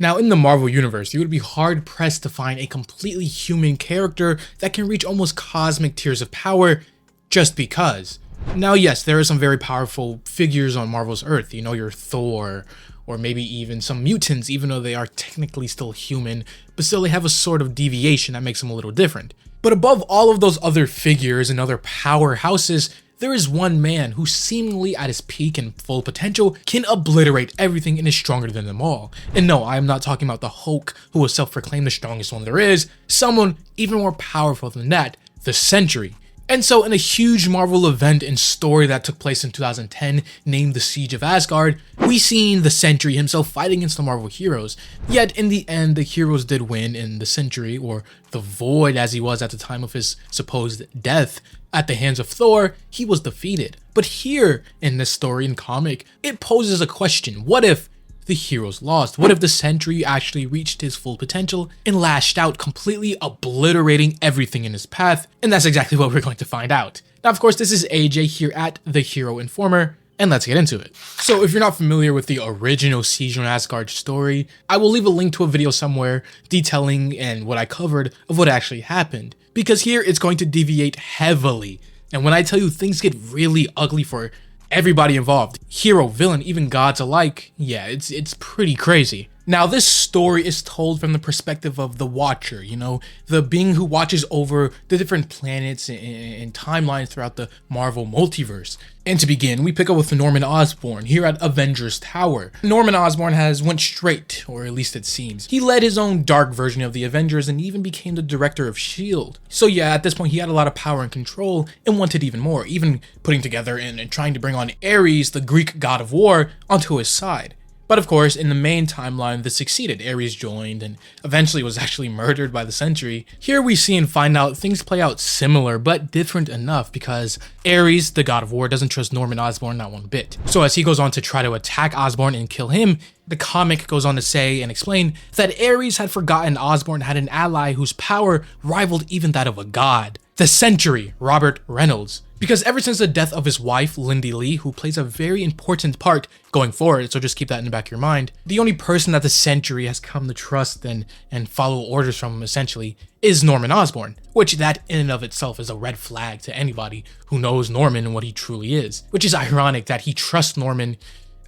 Now, in the Marvel Universe, you would be hard-pressed to find a completely human character that can reach almost cosmic tiers of power just because. Now, yes, there are some very powerful figures on Marvel's Earth, you know, your Thor, or maybe even some mutants, even though they are technically still human, but still they have a sort of deviation that makes them a little different. But above all of those other figures and other powerhouses, there is one man who seemingly at his peak and full potential can obliterate everything and is stronger than them all. And no, I am not talking about the Hulk who will self-proclaim the strongest one there is, someone even more powerful than that, the Sentry. And so in a huge Marvel event and story that took place in 2010 named The Siege of Asgard, we seen the Sentry himself fighting against the Marvel heroes. Yet in the end, the heroes did win, and the Sentry, or the Void as he was at the time of his supposed death at the hands of Thor, he was defeated. But here in this story and comic, it poses a question. What if the heroes lost? What if the Sentry actually reached his full potential and lashed out, completely obliterating everything in his path? And that's exactly what we're going to find out. Now, of course, this is AJ here at The Hero Informer, and let's get into it. So if you're not familiar with the original Siege on Asgard story, I will leave a link to a video somewhere detailing and what I covered of what actually happened, because here it's going to deviate heavily. And when I tell you things get really ugly for everybody involved, hero, villain, even gods alike, yeah, it's pretty crazy. Now, this story is told from the perspective of the Watcher, you know, the being who watches over the different planets and timelines throughout the Marvel multiverse. And to begin, we pick up with Norman Osborn here at Avengers Tower. Norman Osborn has went straight, or at least it seems. He led his own dark version of the Avengers and even became the director of S.H.I.E.L.D. So yeah, at this point he had a lot of power and control and wanted even more, even putting together and trying to bring on Aries, the Greek god of war, onto his side. But of course, in the main timeline, this succeeded. Aries joined and eventually was actually murdered by the Sentry. Here we see and find out things play out similar, but different enough because Aries, the god of war, doesn't trust Norman Osborn not one bit. So as he goes on to try to attack Osborn and kill him, the comic goes on to say and explain that Aries had forgotten Osborn had an ally whose power rivaled even that of a god. The Sentry, Robert Reynolds. Because ever since the death of his wife, Lindy Lee, who plays a very important part going forward, so just keep that in the back of your mind, the only person that the Sentry has come to trust and follow orders from, essentially, is Norman Osborn, which that in and of itself is a red flag to anybody who knows Norman and what he truly is. Which is ironic that he trusts Norman,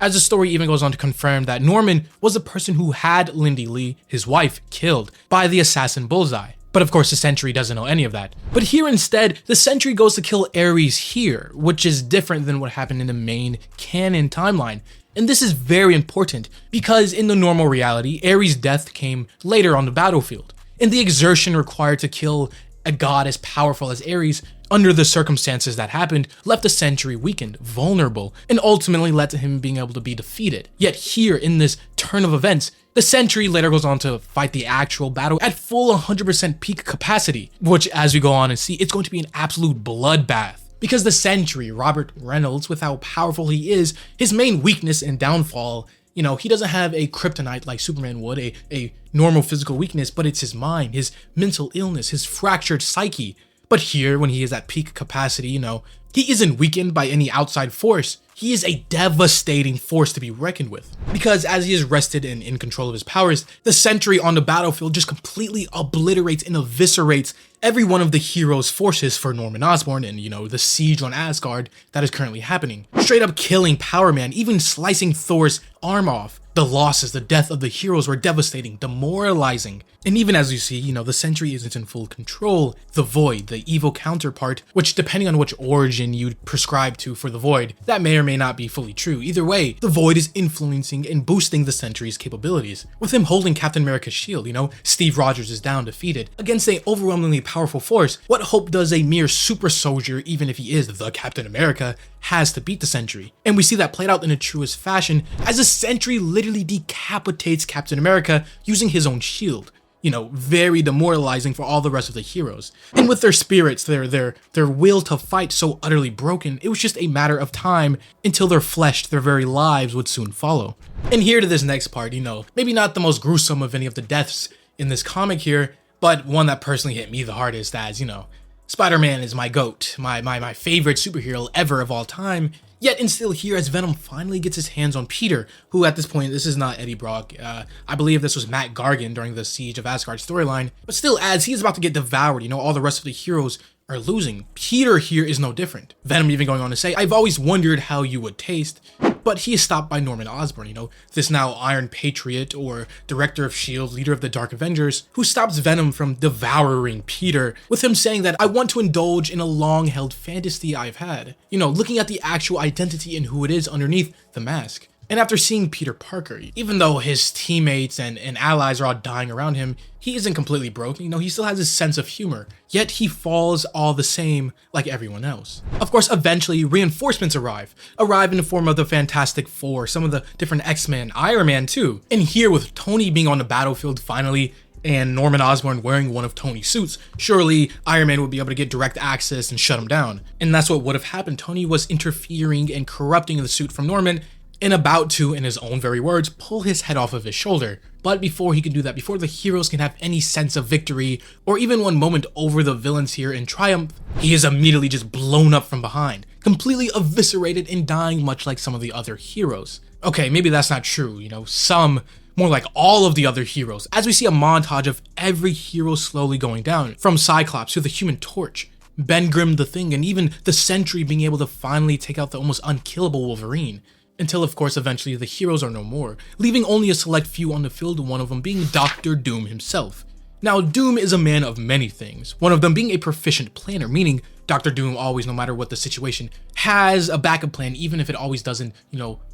as the story even goes on to confirm that Norman was the person who had Lindy Lee, his wife, killed by the assassin Bullseye. But of course the Sentry doesn't know any of that. But here instead, the Sentry goes to kill Aries here, which is different than what happened in the main canon timeline. And this is very important because in the normal reality, Ares' death came later on the battlefield. And the exertion required to kill a god as powerful as Ares under the circumstances that happened left the Sentry weakened, vulnerable, and ultimately led to him being able to be defeated. Yet here in this turn of events, the Sentry later goes on to fight the actual battle at full 100% peak capacity, which as we go on and see, it's going to be an absolute bloodbath. Because the Sentry, Robert Reynolds, with how powerful he is, his main weakness and downfall, you know, he doesn't have a kryptonite like Superman would, a normal physical weakness, but it's his mind, his mental illness, his fractured psyche. But here, when he is at peak capacity, you know, he isn't weakened by any outside force. He is a devastating force to be reckoned with. Because as he is rested and in control of his powers, the Sentry on the battlefield just completely obliterates and eviscerates every one of the hero's forces for Norman Osborn and, you know, the siege on Asgard that is currently happening. Straight up killing Power Man, even slicing Thor's arm off. The losses, the death of the heroes were devastating, demoralizing. And even as you see, you know, the Sentry isn't in full control. The Void, the evil counterpart, which depending on which origin you prescribe to for the Void, that may or may not be fully true. Either way, the Void is influencing and boosting the Sentry's capabilities. With him holding Captain America's shield, you know, Steve Rogers is down defeated. Against an overwhelmingly powerful force, what hope does a mere super soldier, even if he is the Captain America, has to beat the Sentry? And we see that played out in the truest fashion as the Sentry literally decapitates Captain America using his own shield. You know, very demoralizing for all the rest of the heroes. And with their spirits, their will to fight so utterly broken, it was just a matter of time until their flesh, their very lives would soon follow. And here to this next part, you know, maybe not the most gruesome of any of the deaths in this comic here, but one that personally hit me the hardest as, you know, Spider-Man is my GOAT, my favorite superhero ever of all time. Yet and still here as Venom finally gets his hands on Peter, who at this point, this is not Eddie Brock, I believe this was Matt Gargan during the Siege of Asgard storyline, but still as he's about to get devoured, all the rest of the heroes are losing. Peter here is no different. Venom even going on to say, I've always wondered how you would taste, but he is stopped by Norman Osborn, this now Iron Patriot or Director of S.H.I.E.L.D., leader of the Dark Avengers, who stops Venom from devouring Peter, with him saying that I want to indulge in a long-held fantasy I've had. Looking at the actual identity and who it is underneath the mask. And after seeing Peter Parker, even though his teammates and allies are all dying around him, he isn't completely broke, he still has his sense of humor, yet he falls all the same like everyone else. Of course, eventually reinforcements arrive in the form of the Fantastic Four, some of the different X-Men, Iron Man too. And here with Tony being on the battlefield finally, and Norman Osborn wearing one of Tony's suits, surely Iron Man would be able to get direct access and shut him down. And that's what would have happened. Tony was interfering and corrupting the suit from Norman, and about to, in his own very words, pull his head off of his shoulder. But before he can do that, before the heroes can have any sense of victory, or even one moment over the villains here in triumph, he is immediately just blown up from behind, completely eviscerated and dying much like some of the other heroes. Okay, maybe that's not true, some, more like all of the other heroes, as we see a montage of every hero slowly going down, from Cyclops to the Human Torch, Ben Grimm the Thing, and even the Sentry being able to finally take out the almost unkillable Wolverine. Until, of course, eventually the heroes are no more, leaving only a select few on the field, one of them being Dr. Doom himself. Now, Doom is a man of many things, one of them being a proficient planner, meaning Dr. Doom always, no matter what the situation, has a backup plan, even if it always doesn't,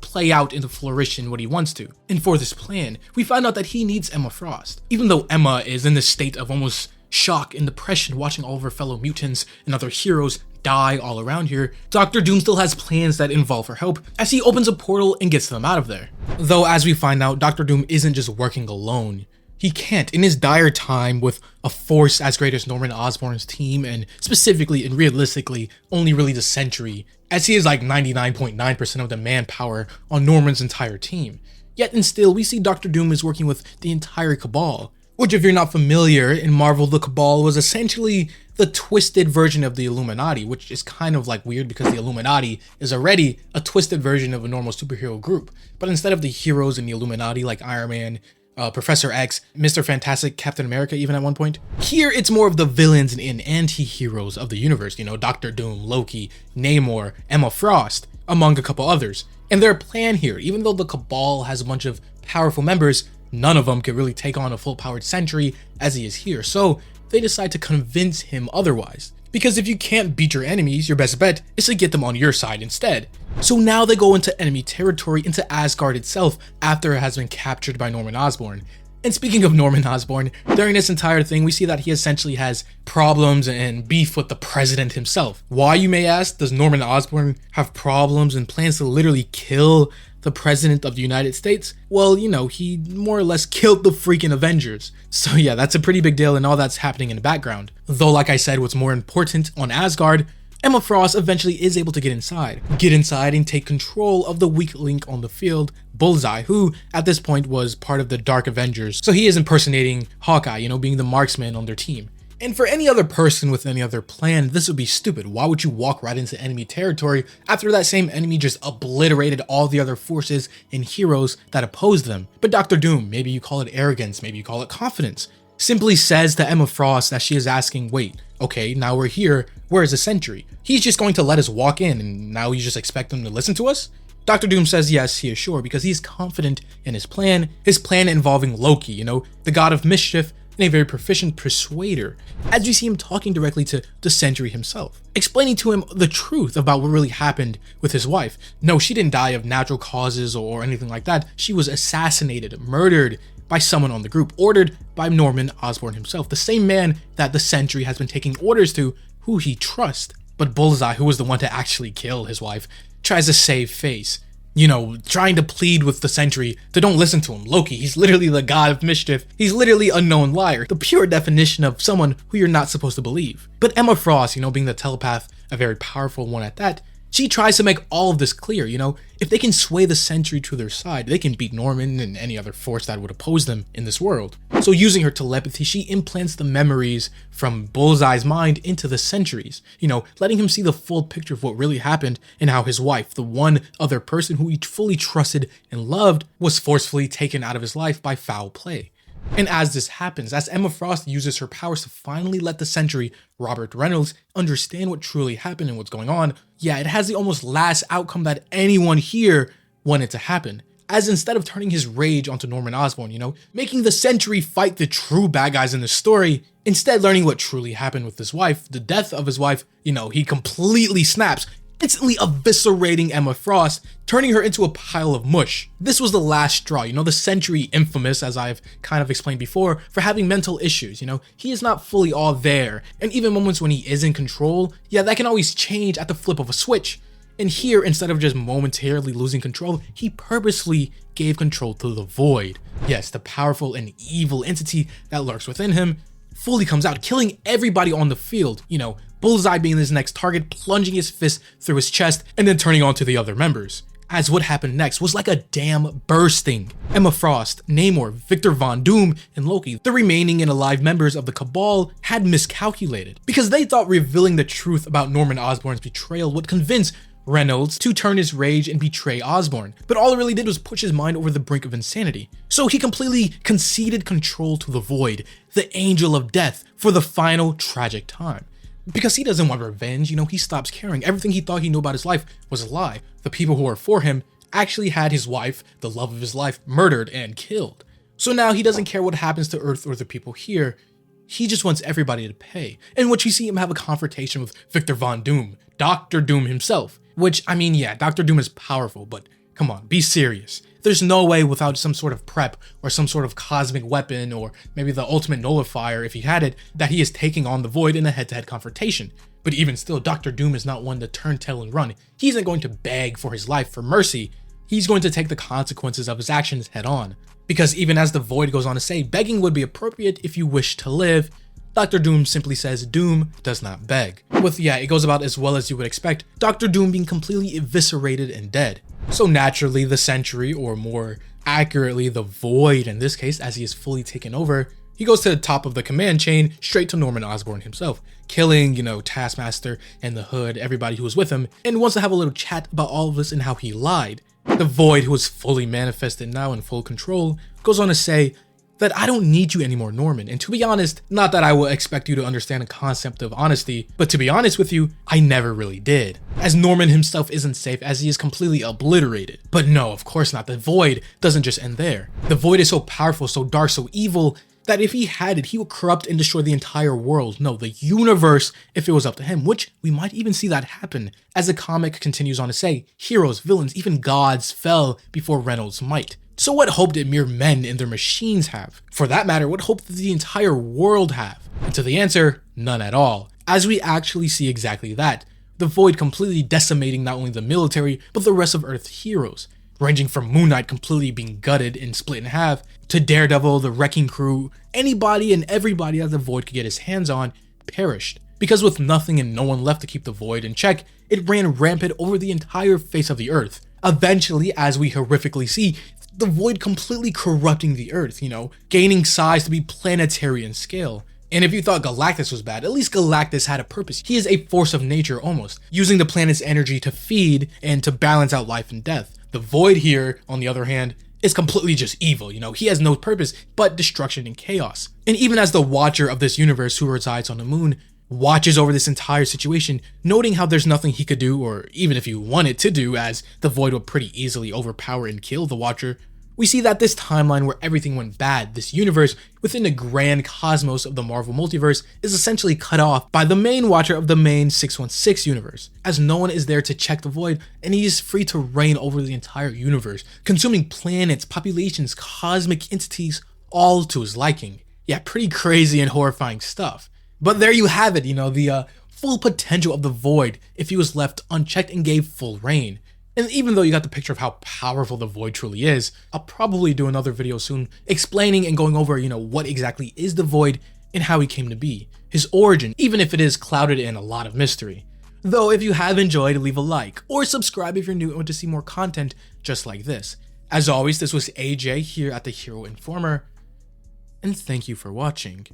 play out into flourishing what he wants to. And for this plan, we find out that he needs Emma Frost. Even though Emma is in this state of almost shock and depression watching all of her fellow mutants and other heroes die all around here, Dr. Doom still has plans that involve her help as he opens a portal and gets them out of there. Though as we find out, Dr. Doom isn't just working alone. He can't, in his dire time with a force as great as Norman Osborn's team, and specifically and realistically only really the Sentry, as he is like 99.9% of the manpower on Norman's entire team. Yet and still, we see Dr. Doom is working with the entire Cabal, which if you're not familiar, in Marvel, the Cabal was essentially the twisted version of the Illuminati, which is kind of like weird because the Illuminati is already a twisted version of a normal superhero group. But instead of the heroes in the Illuminati like Iron Man, Professor X, Mr. Fantastic, Captain America even at one point, here it's more of the villains and anti-heroes of the universe, Dr. Doom, Loki, Namor, Emma Frost, among a couple others. And their plan here, even though the Cabal has a bunch of powerful members, none of them can really take on a full-powered Sentry as he is here, so they decide to convince him otherwise. Because if you can't beat your enemies, your best bet is to get them on your side instead. So now they go into enemy territory, into Asgard itself, after it has been captured by Norman Osborn. And speaking of Norman Osborn, during this entire thing, we see that he essentially has problems and beef with the president himself. Why, you may ask, does Norman Osborn have problems and plans to literally kill the president of the United States? Well, he more or less killed the freaking Avengers. So yeah, that's a pretty big deal, and all that's happening in the background. Though, like I said, what's more important on Asgard, Emma Frost eventually is able to get inside and take control of the weak link on the field, Bullseye, who at this point was part of the Dark Avengers. So he is impersonating Hawkeye, being the marksman on their team. And for any other person with any other plan, this would be stupid. Why would you walk right into enemy territory after that same enemy just obliterated all the other forces and heroes that opposed them? But Dr. Doom, maybe you call it arrogance, maybe you call it confidence, simply says to Emma Frost that she is asking, wait, okay, now we're here, where's the Sentry? He's just going to let us walk in and now you just expect him to listen to us? Dr. Doom says yes, he is sure, because he's confident in his plan involving Loki, the god of mischief, and a very proficient persuader, as you see him talking directly to the Sentry himself, explaining to him the truth about what really happened with his wife. No, she didn't die of natural causes or anything like that. She was assassinated, murdered by someone on the group, ordered by Norman Osborn himself, the same man that the Sentry has been taking orders to, who he trusts. But Bullseye, who was the one to actually kill his wife, tries to save face, trying to plead with the Sentry to don't listen to him. Loki, he's literally the god of mischief. He's literally a known liar, the pure definition of someone who you're not supposed to believe. But Emma Frost, being the telepath, a very powerful one at that, She tries to make all of this clear, if they can sway the Sentry to their side, they can beat Norman and any other force that would oppose them in this world. So using her telepathy, she implants the memories from Bullseye's mind into the Sentry's, letting him see the full picture of what really happened and how his wife, the one other person who he fully trusted and loved, was forcefully taken out of his life by foul play. And as this happens, as Emma Frost uses her powers to finally let the Sentry, Robert Reynolds, understand what truly happened and what's going on, it has the almost last outcome that anyone here wanted to happen. As instead of turning his rage onto Norman Osborn, making the Sentry fight the true bad guys in the story, instead learning what truly happened with his wife, the death of his wife, he completely snaps, instantly eviscerating Emma Frost, turning her into a pile of mush. This was the last straw, the Sentry, infamous, as I've kind of explained before, for having mental issues, he is not fully all there, and even moments when he is in control, that can always change at the flip of a switch. And here, instead of just momentarily losing control, he purposely gave control to the Void. Yes, the powerful and evil entity that lurks within him fully comes out, killing everybody on the field, Bullseye being his next target, plunging his fist through his chest, and then turning on to the other members. As what happened next was like a dam bursting. Emma Frost, Namor, Victor Von Doom, and Loki, the remaining and alive members of the Cabal, had miscalculated, because they thought revealing the truth about Norman Osborn's betrayal would convince Reynolds to turn his rage and betray Osborn, but all it really did was push his mind over the brink of insanity. So he completely conceded control to the Void, the Angel of Death, for the final tragic time. Because he doesn't want revenge, he stops caring. Everything he thought he knew about his life was a lie. The people who were for him actually had his wife, the love of his life, murdered and killed. So now he doesn't care what happens to Earth or the people here. He just wants everybody to pay. In which you see him have a confrontation with Victor Von Doom, Dr. Doom himself. Which, Dr. Doom is powerful, but come on, be serious. There's no way without some sort of prep or some sort of cosmic weapon or maybe the ultimate nullifier if he had it, that he is taking on the Void in a head-to-head confrontation. But even still, Dr. Doom is not one to turn tail and run. He isn't going to beg for his life for mercy. He's going to take the consequences of his actions head on. Because even as the Void goes on to say, begging would be appropriate if you wish to live, Dr. Doom simply says Doom does not beg. With, it goes about as well as you would expect, Dr. Doom being completely eviscerated and dead. So naturally, the Sentry, or more accurately, the Void in this case, as he is fully taken over, he goes to the top of the command chain, straight to Norman Osborn himself, killing, Taskmaster and the Hood, everybody who was with him, and wants to have a little chat about all of this and how he lied. The Void, who is fully manifested now in full control, goes on to say that I don't need you anymore, Norman. And to be honest, not that I will expect you to understand the concept of honesty, but to be honest with you, I never really did. As Norman himself isn't safe, as he is completely obliterated. But no, of course not. The Void doesn't just end there. The Void is so powerful, so dark, so evil, that if he had it, he would corrupt and destroy the entire world. No, the universe, if it was up to him, which we might even see that happen. As the comic continues on to say, heroes, villains, even gods fell before Reynolds' might. So what hope did mere men and their machines have? For that matter, what hope did the entire world have? And to the answer, none at all. As we actually see exactly that. The Void completely decimating not only the military, but the rest of Earth's heroes. Ranging from Moon Knight completely being gutted and split in half, to Daredevil, the Wrecking Crew, anybody and everybody that the Void could get his hands on, perished. Because with nothing and no one left to keep the Void in check, it ran rampant over the entire face of the Earth. Eventually, as we horrifically see, the Void completely corrupting the Earth, gaining size to be planetary in scale. And if you thought Galactus was bad, at least Galactus had a purpose. He is a force of nature almost, using the planet's energy to feed and to balance out life and death. The Void here, on the other hand, is completely just evil, he has no purpose but destruction and chaos. And even as the Watcher of this universe who resides on the moon, watches over this entire situation, noting how there's nothing he could do, or even if he wanted to do, as the Void would pretty easily overpower and kill the Watcher, we see that this timeline where everything went bad, this universe within the grand cosmos of the Marvel multiverse, is essentially cut off by the main Watcher of the main 616 universe, as no one is there to check the Void, and he is free to reign over the entire universe, consuming planets, populations, cosmic entities, all to his liking. Yeah, pretty crazy and horrifying stuff. But there you have it, the full potential of the Void if he was left unchecked and gave full reign. And even though you got the picture of how powerful the Void truly is, I'll probably do another video soon explaining and going over, what exactly is the Void and how he came to be. His origin, even if it is clouded in a lot of mystery. Though if you have enjoyed, leave a like, or subscribe if you're new and want to see more content just like this. As always, this was AJ here at the Hero Informer, and thank you for watching.